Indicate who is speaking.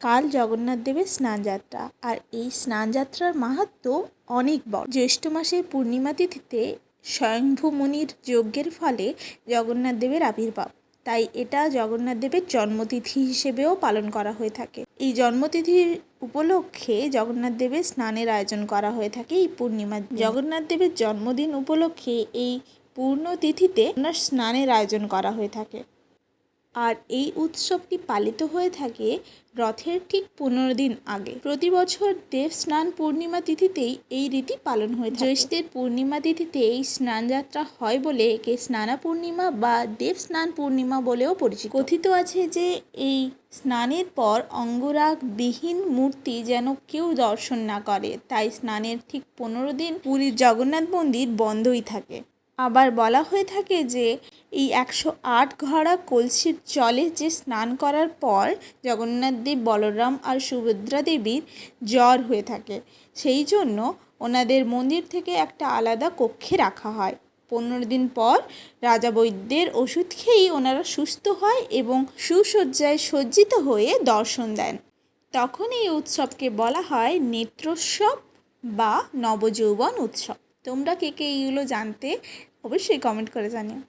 Speaker 1: কাল জগন্নাথ দেবের স্নানযাত্রা। আর এই স্নানযাত্রার মাহাত্ম্য অনেক বড়। জ্যৈষ্ঠ মাসের পূর্ণিমা তিথিতে স্বয়ংভূ মুনির যজ্ঞের ফলে জগন্নাথ দেবের আবির্ভাব, তাই এটা জগন্নাথ দেবের জন্মতিথি হিসেবেও পালন করা হয়ে থাকে। এই জন্মতিথির উপলক্ষে জগন্নাথ দেবের স্নানের আয়োজন করা হয়ে থাকে এই পূর্ণিমা। জগন্নাথ দেবের জন্মদিন উপলক্ষে এই পূর্ণ তিথিতে স্নানের আয়োজন করা হয়ে থাকে। আর এই উৎসবটি পালিত হয়ে থাকে রথের ঠিক 15 দিন আগে। প্রতি বছর দেব স্নান পূর্ণিমা তিথিতেই এই রীতি পালন হয়ে থাকে। জ্যৈষ্ঠের পূর্ণিমা তিথিতে এই স্নানযাত্রা হয় বলে একে স্নানা পূর্ণিমা বা দেব স্নান পূর্ণিমা বলেও পরিচিত। কথিত আছে যে এই স্নানের পর অঙ্গরাগবিহীন মূর্তি যেন কেউ দর্শন না করে, তাই স্নানের ঠিক 15 দিন পুরীর জগন্নাথ মন্দির বন্ধই থাকে। আবার বলা হয়ে থাকে যে এই 108 ঘড়া কলসির জলে যে স্নান করার পর জগন্নাথ দেব, বলরাম আর সুভদ্রা দেবীর জ্বর হয়ে থাকে, সেই জন্য ওনাদের মন্দির থেকে একটা আলাদা কক্ষে রাখা হয়। 15 দিন পর রাজা বৈদ্যের ওষুধ খেয়েই ওনারা সুস্থ হয় এবং সুসজ্জায় সজ্জিত হয়ে দর্শন দেন। তখন এই উৎসবকে বলা হয় নেত্রোৎসব বা নবযৌবন উৎসব। তোমরা কে কে এইগুলো জানতে অবশ্যই কমেন্ট করে জানিও।